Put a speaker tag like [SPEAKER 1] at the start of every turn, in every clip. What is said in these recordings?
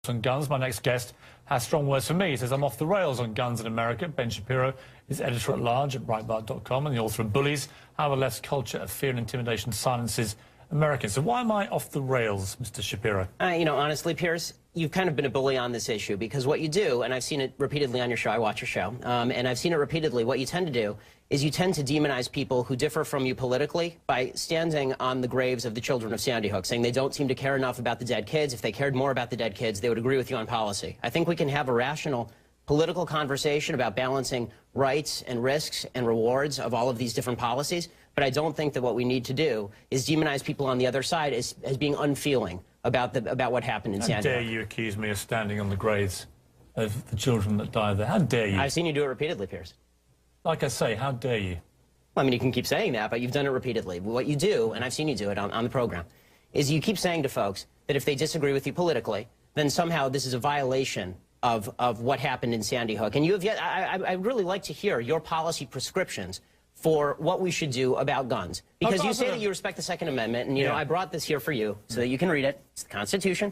[SPEAKER 1] debate on guns. My next guest has strong words for me. He says, I'm off the rails on guns in America. Ben Shapiro is editor-at-large at Breitbart.com and the author of Bullies, How the Left's Culture of Fear and Intimidation Silences Americans. So why am I off the rails, Mr. Shapiro?
[SPEAKER 2] You know, honestly, Piers, you've kind of been a bully on this issue because what you do, and I've seen it repeatedly on your show, I watch your show, and I've seen it repeatedly, what you tend to do is you tend to demonize people who differ from you politically by standing on the graves of the children of Sandy Hook, saying they don't seem to care enough about the dead kids. If they cared more about the dead kids, they would agree with you on policy. I think we can have a rational political conversation about balancing rights and risks and rewards of all of these different policies, but I don't think that what we need to do is demonize people on the other side as being unfeeling about what happened in Sandy Hook.
[SPEAKER 1] How dare you accuse me of standing on the graves of the children that died there? How dare you?
[SPEAKER 2] I've seen you do it repeatedly, Piers.
[SPEAKER 1] Like I say, how dare you?
[SPEAKER 2] Well, I mean, you can keep saying that, but you've done it repeatedly. What you do, and I've seen you do it on the program, is you keep saying to folks that if they disagree with you politically, then somehow this is a violation of what happened in Sandy Hook. And you have yet, I'd really like to hear your policy prescriptions for what we should do about guns. Because you say that you respect the Second Amendment, and, you know, I brought this here for you so that you can read it. It's the Constitution.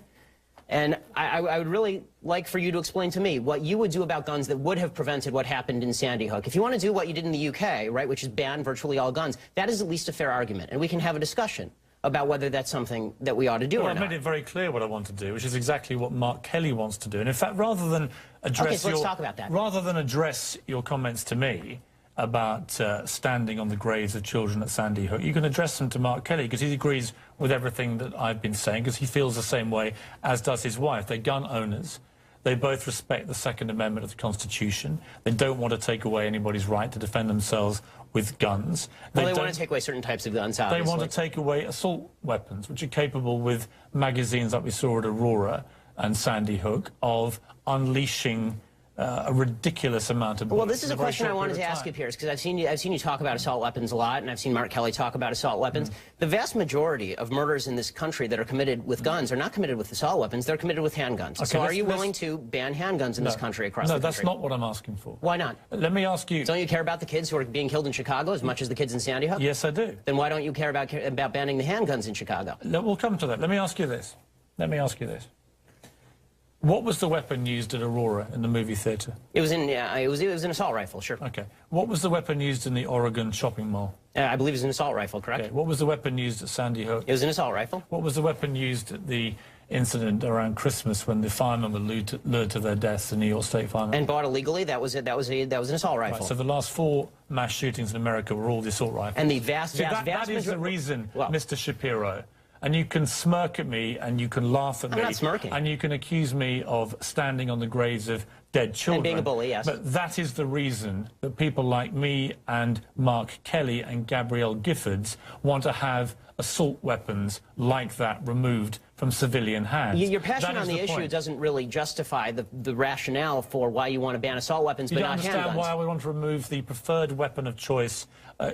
[SPEAKER 2] And I would really like for you to explain to me what you would do about guns that would have prevented what happened in Sandy Hook. If you want to do what you did in the UK, right, which is ban virtually all guns, that is at least a fair argument. And we can have a discussion about whether that's something that we ought to do or not.
[SPEAKER 1] I've made it very clear what I want to do, which is exactly what Mark Kelly wants to do. And in fact, rather than address
[SPEAKER 2] let's talk about that.
[SPEAKER 1] Rather than address your comments to me about standing on the graves of children at Sandy Hook, you can address them to Mark Kelly, because he agrees with everything that I've been saying, because he feels the same way, as does his wife. They're gun owners. They both respect the Second Amendment of the Constitution. They don't want to take away anybody's right to defend themselves with guns.
[SPEAKER 2] Well, they want to take away certain types of guns, obviously.
[SPEAKER 1] They want to take away assault weapons, which are capable, with magazines like we saw at Aurora and Sandy Hook, of unleashing a ridiculous amount of bullets.
[SPEAKER 2] Well, this is a question I wanted to ask you, Piers, because I've seen you talk about assault weapons a lot, and I've seen Mark Kelly talk about assault weapons. The vast majority of murders in this country that are committed with guns are not committed with assault weapons, they're committed with handguns. Okay, so are you willing to ban handguns in this country across the country?
[SPEAKER 1] No, that's not what I'm asking for.
[SPEAKER 2] Why not?
[SPEAKER 1] Let me ask you...
[SPEAKER 2] Don't you care about the kids who are being killed in Chicago as much as the kids in Sandy Hook?
[SPEAKER 1] Yes, I do.
[SPEAKER 2] Then why don't you care about banning the handguns in Chicago?
[SPEAKER 1] We'll come to that. Let me ask you this. What was the weapon used at Aurora in the movie theatre?
[SPEAKER 2] It was an assault rifle, sure.
[SPEAKER 1] Okay. What was the weapon used in the Oregon shopping mall?
[SPEAKER 2] I believe it was an assault rifle, correct?
[SPEAKER 1] Okay. What was the weapon used at Sandy Hook?
[SPEAKER 2] It was an assault rifle.
[SPEAKER 1] What was the weapon used at the incident around Christmas when the firemen were lured to their deaths, the New York State firemen?
[SPEAKER 2] And bought illegally? That was an assault rifle.
[SPEAKER 1] Right, so the last 4 mass shootings in America were all the assault rifles.
[SPEAKER 2] And the vast
[SPEAKER 1] that is the reason, Mr. Shapiro. And you can smirk at me, and you can laugh at me.
[SPEAKER 2] I'm not smirking.
[SPEAKER 1] And you can accuse me of standing on the graves of dead children.
[SPEAKER 2] And being a bully, yes.
[SPEAKER 1] But that is the reason that people like me and Mark Kelly and Gabrielle Giffords want to have assault weapons like that removed from civilian hands.
[SPEAKER 2] Your passion on the issue doesn't really justify the rationale for why you want to ban assault weapons, but not handguns. You don't understand why
[SPEAKER 1] we want to remove the preferred weapon of choice,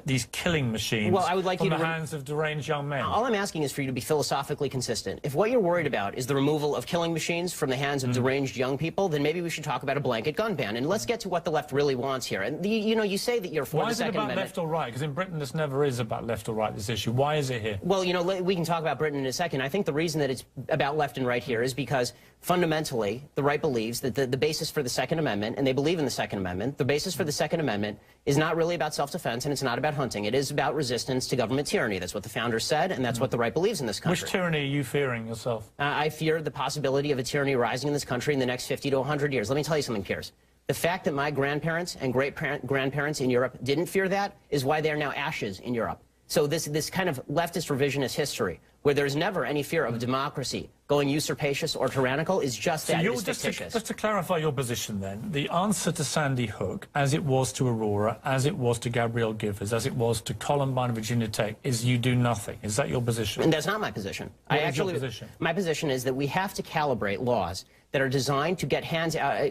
[SPEAKER 1] these killing machines, from the hands of deranged young men.
[SPEAKER 2] All I'm asking is for you to be philosophically consistent. If what you're worried about is the removal of killing machines from the hands of deranged young people, then maybe we should talk about a blanket gun ban. And let's get to what the left really wants here. And you know, you say that you're for the Second Amendment.
[SPEAKER 1] Why is it about left or right? Because in Britain this never is about left or right, this issue. Why is it here?
[SPEAKER 2] Well, you know, we can talk about Britain in a second. I think the reason that it's about left and right here is because fundamentally the right believes that the basis for the Second Amendment, and they believe in the Second Amendment, the basis for the Second Amendment is not really about self-defense and it's not about hunting. It is about resistance to government tyranny. That's what the founders said, and that's what the right believes in this country.
[SPEAKER 1] Which tyranny are you fearing yourself?
[SPEAKER 2] I fear the possibility of a tyranny rising in this country in the next 50 to 100 years. Let me tell you something, Piers. The fact that my grandparents and great-grandparents in Europe didn't fear that is why they are now ashes in Europe. So this kind of leftist revisionist history, where there's never any fear of democracy going usurpacious or tyrannical, is just that. It is fictitious.
[SPEAKER 1] Just to clarify your position then, the answer to Sandy Hook, as it was to Aurora, as it was to Gabrielle Giffords, as it was to Columbine and Virginia Tech, is you do nothing. Is that your position?
[SPEAKER 2] And that's not my position.
[SPEAKER 1] What is your position?
[SPEAKER 2] My position is that we have to calibrate laws that are designed to get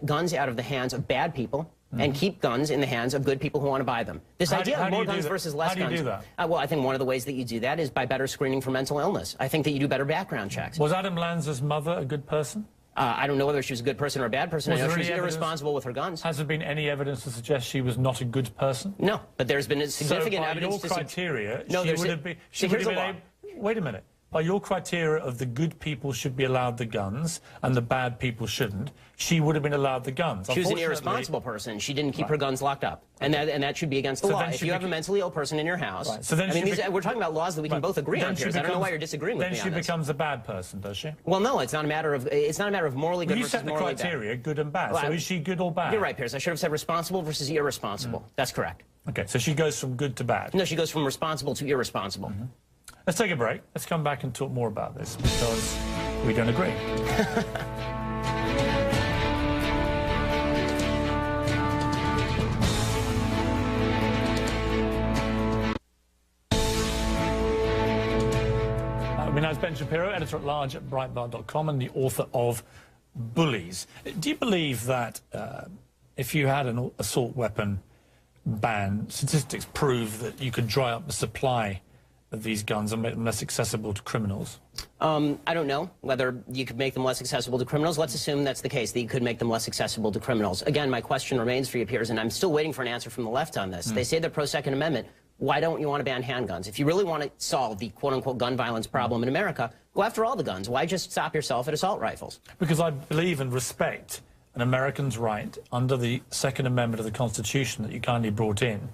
[SPEAKER 2] guns out of the hands of bad people, and keep guns in the hands of good people who want to buy them. This idea of more guns versus less guns.
[SPEAKER 1] How do you do that?
[SPEAKER 2] Well, I think one of the ways that you do that is by better screening for mental illness. I think that you do better background checks.
[SPEAKER 1] Was Adam Lanza's mother a good person?
[SPEAKER 2] I don't know whether she was a good person or a bad person. I know she was irresponsible with her guns.
[SPEAKER 1] Has there been any evidence to suggest she was not a good person?
[SPEAKER 2] No, but there's been significant evidence.
[SPEAKER 1] So by your criteria,
[SPEAKER 2] no,
[SPEAKER 1] she would have been... Wait a minute. by your criteria of the good people should be allowed the guns and the bad people shouldn't, she would have been allowed the guns.
[SPEAKER 2] She was an irresponsible person. She didn't keep her guns locked up. And that should be against the law. If you have a mentally ill person in your house,
[SPEAKER 1] so then
[SPEAKER 2] we're talking about laws that we can both agree on, Piers. I don't know why you're disagreeing with me on this.
[SPEAKER 1] Then she becomes a bad person, does she?
[SPEAKER 2] Well, no, it's not a matter of morally good versus morally bad.
[SPEAKER 1] You set the criteria, good and bad. So is she good or bad?
[SPEAKER 2] You're right, Piers. I should have said responsible versus irresponsible. That's correct.
[SPEAKER 1] Okay, so she goes from good to bad.
[SPEAKER 2] No, she goes from responsible to irresponsible.
[SPEAKER 1] Let's take a break. Let's come back and talk more about this because we don't agree. It's Ben Shapiro, editor-at-large at Breitbart.com and the author of Bullies. Do you believe that if you had an assault weapon ban, statistics prove that you could dry up the supply of these guns and make them less accessible to criminals?
[SPEAKER 2] I don't know whether you could make them less accessible to criminals. Let's assume that's the case, that you could make them less accessible to criminals. Again, my question remains for you, Piers, and I'm still waiting for an answer from the left on this. They say they're pro-Second Amendment. Why don't you want to ban handguns? If you really want to solve the quote-unquote gun violence problem in America, go after all the guns. Why just stop yourself at assault rifles?
[SPEAKER 1] Because I believe and respect an American's right under the Second Amendment of the Constitution that you kindly brought in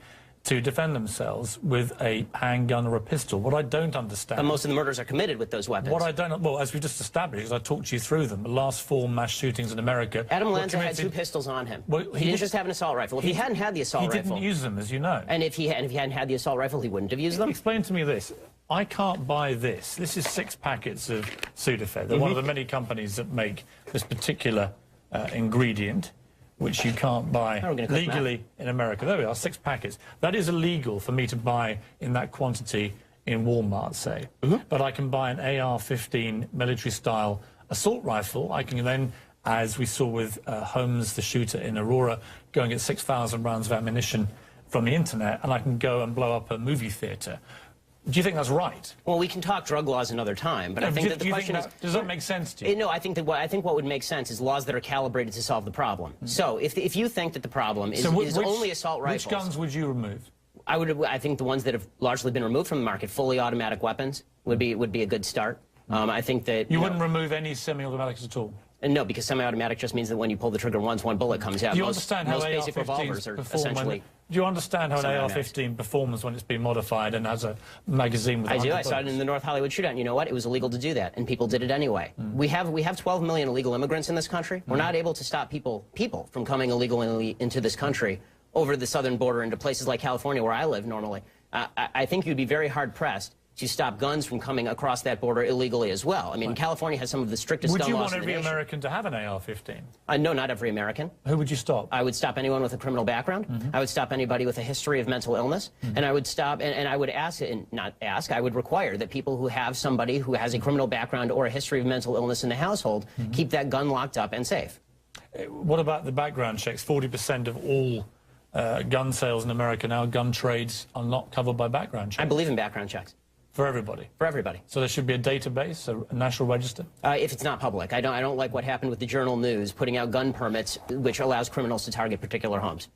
[SPEAKER 1] to defend themselves with a handgun or a pistol. What I don't understand...
[SPEAKER 2] But most of the murders are committed with those weapons.
[SPEAKER 1] What I don't... Well, as we just established, because I talked you through them, the last 4 mass shootings in America...
[SPEAKER 2] Adam Lanza had 2 pistols on him. Well, he didn't just have an assault rifle. If he hadn't had the assault rifle...
[SPEAKER 1] He didn't use them, as you know.
[SPEAKER 2] And if he hadn't had the assault rifle, he wouldn't have used them?
[SPEAKER 1] Explain to me this. I can't buy this. This is 6 packets of Sudafed. They're one of the many companies that make this particular ingredient, which you can't buy legally in America. There we are, 6 packets. That is illegal for me to buy in that quantity in Walmart, say. But I can buy an AR-15 military-style assault rifle. I can then, as we saw with Holmes, the shooter in Aurora, go and get 6,000 rounds of ammunition from the internet, and I can go and blow up a movie theatre. Do you think that's right?
[SPEAKER 2] Well, we can talk drug laws another time, but I think that the question is...
[SPEAKER 1] Does that make sense to you?
[SPEAKER 2] No, I think what would make sense is laws that are calibrated to solve the problem. So if you think that the problem is only assault rifles...
[SPEAKER 1] Which guns would you remove?
[SPEAKER 2] I think the ones that have largely been removed from the market, fully automatic weapons, would be a good start. I think that...
[SPEAKER 1] You wouldn't remove any semi-automatics at all?
[SPEAKER 2] No, because semi-automatic just means that when you pull the trigger once, 1 bullet comes out.
[SPEAKER 1] Do you understand how
[SPEAKER 2] basic revolvers are essentially...
[SPEAKER 1] Do you understand how an AR-15 performs when it's been modified and has a magazine with...
[SPEAKER 2] I do. I saw it in the North Hollywood shootout. And you know what? It was illegal to do that, and people did it anyway. We have 12 million illegal immigrants in this country. We're not able to stop people from coming illegally into this country over the southern border into places like California, where I live normally. I think you'd be very hard-pressed to stop guns from coming across that border illegally as well. I mean, California has some of the strictest gun laws in the nation.
[SPEAKER 1] Would you want every American to have an AR-15?
[SPEAKER 2] No, not every American.
[SPEAKER 1] Who would you stop?
[SPEAKER 2] I would stop anyone with a criminal background. I would stop anybody with a history of mental illness. And I would stop, and I would ask, and not ask, I would require that people who have somebody who has a criminal background or a history of mental illness in the household keep that gun locked up and safe.
[SPEAKER 1] What about the background checks? 40% of all gun sales in America now, gun trades, are not covered by background checks.
[SPEAKER 2] I believe in background checks.
[SPEAKER 1] For everybody? For everybody. So there should be a database, a national register?
[SPEAKER 2] If it's not public. I don't like what happened with the Journal News putting out gun permits, which allows criminals to target particular homes.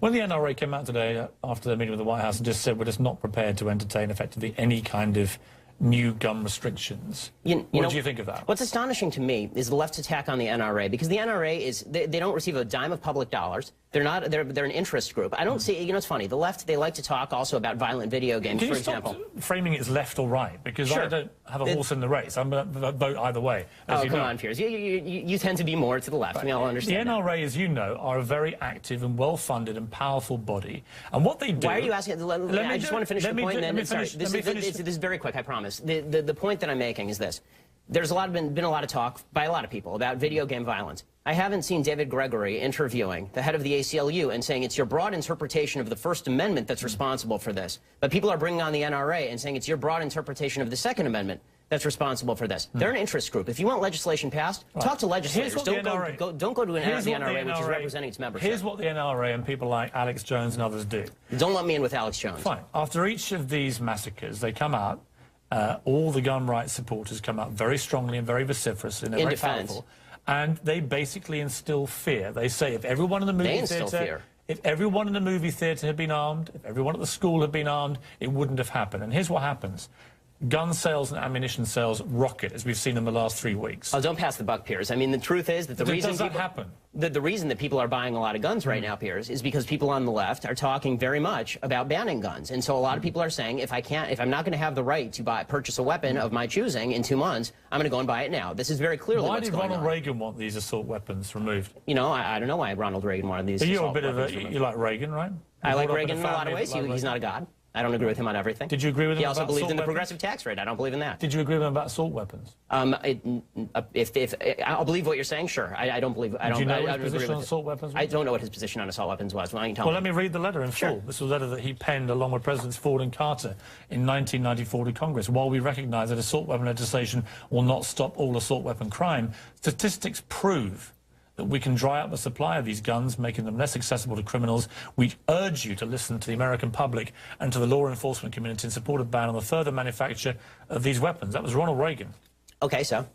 [SPEAKER 1] When the NRA came out today after their meeting with the White House and just said we're just not prepared to entertain effectively any kind of new gun restrictions. What do you think of that?
[SPEAKER 2] What's astonishing to me is the left's attack on the NRA, because the NRA is, they don't receive a dime of public dollars. They're an interest group. I don't see, it's funny, the left, they like to talk also about violent video games, for example.
[SPEAKER 1] Can you stop framing it as left or right? Because I don't have a horse in the race. I'm going to vote either way.
[SPEAKER 2] Come on, Piers. You tend to be more to the left. We all understand
[SPEAKER 1] the NRA, as you know, are a very active and well-funded and powerful body. And what they do...
[SPEAKER 2] Why are you asking... I just want to finish the point, and then... Sorry, this is very quick, I promise. The point that I'm making is this. There's been a lot of talk by a lot of people about video game violence. I haven't seen David Gregory interviewing the head of the ACLU and saying it's your broad interpretation of the First Amendment that's responsible for this. But people are bringing on the NRA and saying it's your broad interpretation of the Second Amendment that's responsible for this. They're an interest group. If you want legislation passed, talk to legislators. Don't go to the NRA, which is representing its membership.
[SPEAKER 1] Here's what the NRA and people like Alex Jones and others do.
[SPEAKER 2] Don't let me in with Alex Jones.
[SPEAKER 1] Fine. After each of these massacres, they come out, all the gun rights supporters come out very strongly and very vociferously, and they're very powerful. And they basically instill fear. They say if everyone in the movie theatre... If everyone in the movie theatre had been armed, if everyone at the school had been armed, it wouldn't have happened. And here's what happens. gun sales and ammunition sales rocket, as we've seen in the last 3 weeks.
[SPEAKER 2] Oh, don't pass the buck, Piers. I mean, the truth is that the reason
[SPEAKER 1] does that happen?
[SPEAKER 2] The reason that people are buying a lot of guns right now, Piers, is because people on the left are talking very much about banning guns. And so a lot of people are saying, if I'm not going to have the right to purchase a weapon of my choosing in 2 months, I'm going to go and buy it now. This is very clearly what's going on.
[SPEAKER 1] Why did Ronald Reagan want these assault weapons removed?
[SPEAKER 2] You know, I don't know why Ronald Reagan wanted these assault weapons removed.
[SPEAKER 1] You like Reagan, right?
[SPEAKER 2] I like Reagan in a lot of ways. He's not a god. I don't agree with him on everything.
[SPEAKER 1] Did you agree with him?
[SPEAKER 2] He also
[SPEAKER 1] about
[SPEAKER 2] believed in the
[SPEAKER 1] weapons?
[SPEAKER 2] progressive tax rate. I don't believe in that.
[SPEAKER 1] Did you agree with him about assault weapons?
[SPEAKER 2] If I'll believe what you're saying, sure. I don't believe. I don't.
[SPEAKER 1] Do you know
[SPEAKER 2] I
[SPEAKER 1] what
[SPEAKER 2] don't
[SPEAKER 1] his
[SPEAKER 2] agree
[SPEAKER 1] position on
[SPEAKER 2] with
[SPEAKER 1] assault weapons was?
[SPEAKER 2] I don't know what his position on assault weapons was. Why don't you tell me?
[SPEAKER 1] Well, let me read the letter in full.
[SPEAKER 2] Sure.
[SPEAKER 1] This was a letter that he penned along with Presidents Ford and Carter in 1994 to Congress. While we recognize that assault weapon legislation will not stop all assault weapon crime, statistics prove that we can dry up the supply of these guns, making them less accessible to criminals. We urge you to listen to the American public and to the law enforcement community in support of ban on the further manufacture of these weapons. That was Ronald Reagan.
[SPEAKER 2] Okay, so. I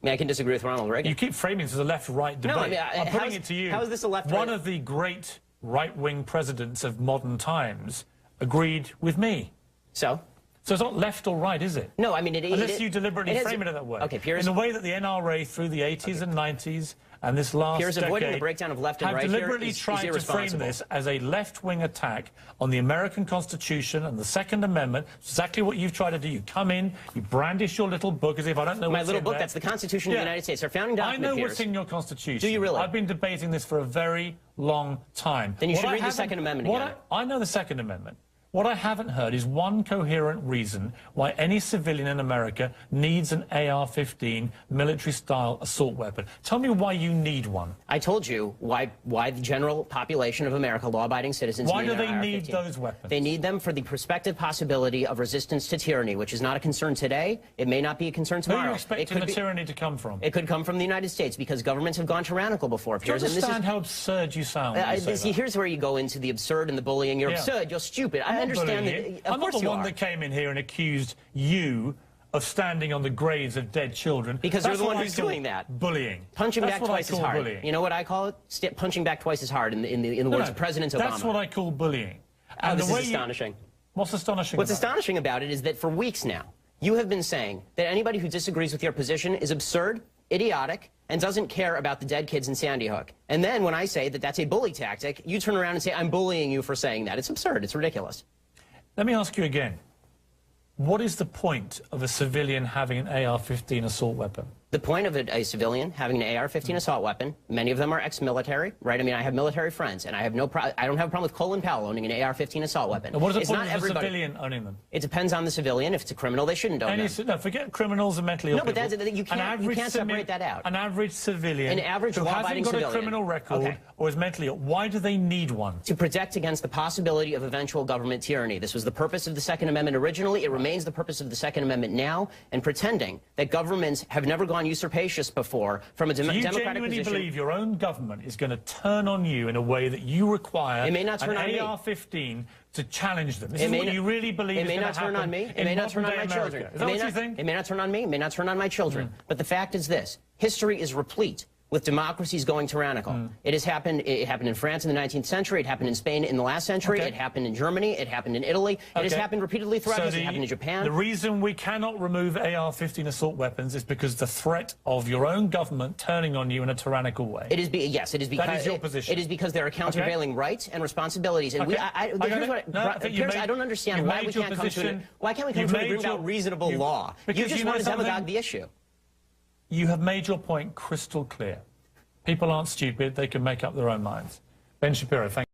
[SPEAKER 2] mean, I can disagree with Ronald Reagan.
[SPEAKER 1] You keep framing this as a left-right debate.
[SPEAKER 2] No, I mean,
[SPEAKER 1] I'm putting it to you.
[SPEAKER 2] How is this a left-right?
[SPEAKER 1] One of the great right-wing presidents of modern times agreed with me.
[SPEAKER 2] So
[SPEAKER 1] it's not left or right, is it?
[SPEAKER 2] No, I mean,
[SPEAKER 1] unless you deliberately frame it that way.
[SPEAKER 2] Okay, Piers.
[SPEAKER 1] In the way that the NRA through the 80s and 90s and this last
[SPEAKER 2] Piers, avoiding the breakdown of left and right
[SPEAKER 1] have deliberately
[SPEAKER 2] here is
[SPEAKER 1] tried to frame this as a left-wing attack on the American Constitution and the Second Amendment. Exactly what you've tried to do. You come in, you brandish your little book as if I don't know what's in
[SPEAKER 2] my little book.
[SPEAKER 1] there.
[SPEAKER 2] That's the Constitution of the United States, our founding document.
[SPEAKER 1] I know
[SPEAKER 2] Piers.
[SPEAKER 1] what's in your Constitution.
[SPEAKER 2] Do you really?
[SPEAKER 1] I've been debating this for a very long time.
[SPEAKER 2] Then you should read the Second Amendment again.
[SPEAKER 1] I know the Second Amendment. What I haven't heard is one coherent reason why any civilian in America needs an AR-15 military-style assault weapon. Tell me why you need one.
[SPEAKER 2] I told you why the general population of America, law-abiding citizens,
[SPEAKER 1] why
[SPEAKER 2] need
[SPEAKER 1] do they
[SPEAKER 2] an
[SPEAKER 1] need
[SPEAKER 2] AR-15.
[SPEAKER 1] those weapons?
[SPEAKER 2] They need them for the prospective possibility of resistance to tyranny, which is not a concern today. It may not be a concern tomorrow.
[SPEAKER 1] Where are you expecting the tyranny to come from?
[SPEAKER 2] It could come from the United States because governments have gone tyrannical before.
[SPEAKER 1] Do you understand how absurd you sound when you say that?
[SPEAKER 2] Here's where you go into the absurd and the bullying. You're absurd. You're stupid. I understand that.
[SPEAKER 1] I'm not the one that came in here and accused you of standing on the graves of dead children.
[SPEAKER 2] Because you're the one who's doing that.
[SPEAKER 1] Bullying.
[SPEAKER 2] Punching back twice as hard.
[SPEAKER 1] Bullying.
[SPEAKER 2] You know what I call it? Punching back twice as hard in the words of President Obama.
[SPEAKER 1] That's what I call bullying.
[SPEAKER 2] And this is astonishing.
[SPEAKER 1] What's astonishing
[SPEAKER 2] What's astonishing about it is that for weeks now, you have been saying that anybody who disagrees with your position is absurd, idiotic, and doesn't care about the dead kids in Sandy Hook. And then when I say that that's a bully tactic, you turn around and say, I'm bullying you for saying that. It's absurd. It's ridiculous.
[SPEAKER 1] Let me ask you again. What is the point of a civilian having an AR-15 assault weapon?
[SPEAKER 2] The point of a civilian having an AR-15 assault weapon, many of them are ex-military, right? I mean, I have military friends, and I don't have a problem with Colin Powell owning an AR-15 assault weapon.
[SPEAKER 1] And what is the point of a civilian owning them?
[SPEAKER 2] It depends on the civilian. If it's a criminal, they shouldn't own them.
[SPEAKER 1] No, forget criminals and mentally ill people.
[SPEAKER 2] No, but you can't separate that out.
[SPEAKER 1] An average civilian who hasn't got a criminal record or is mentally ill, why do they need one?
[SPEAKER 2] To protect against the possibility of eventual government tyranny. This was the purpose of the Second Amendment originally. It remains the purpose of the Second Amendment now. And pretending that governments have never gone usurpacious before from a democratic position.
[SPEAKER 1] You genuinely believe your own government is going to turn on you in a way that you require an AR-15 to challenge them? This is what you really believe is going to happen?
[SPEAKER 2] It may not turn on me. It may not turn on my children.
[SPEAKER 1] Is that what you think?
[SPEAKER 2] It may not turn on me. It may not turn on my children. But the fact is this. History is replete with democracies going tyrannical. It has happened. It happened in France in the 19th century. It happened in Spain in the last century. It happened in Germany. It happened in Italy. It has happened repeatedly throughout history. It happened in Japan.
[SPEAKER 1] The reason we cannot remove AR-15 assault weapons is because the threat of your own government turning on you in a tyrannical way.
[SPEAKER 2] Yes, it is because
[SPEAKER 1] that is your position.
[SPEAKER 2] It is because there are countervailing rights and responsibilities. And Piers, I don't understand why we can't come to why can't we come to an agreement about reasonable law? You just want to demagogue the issue.
[SPEAKER 1] You have made your point crystal clear. People aren't stupid. They can make up their own minds. Ben Shapiro, thank you.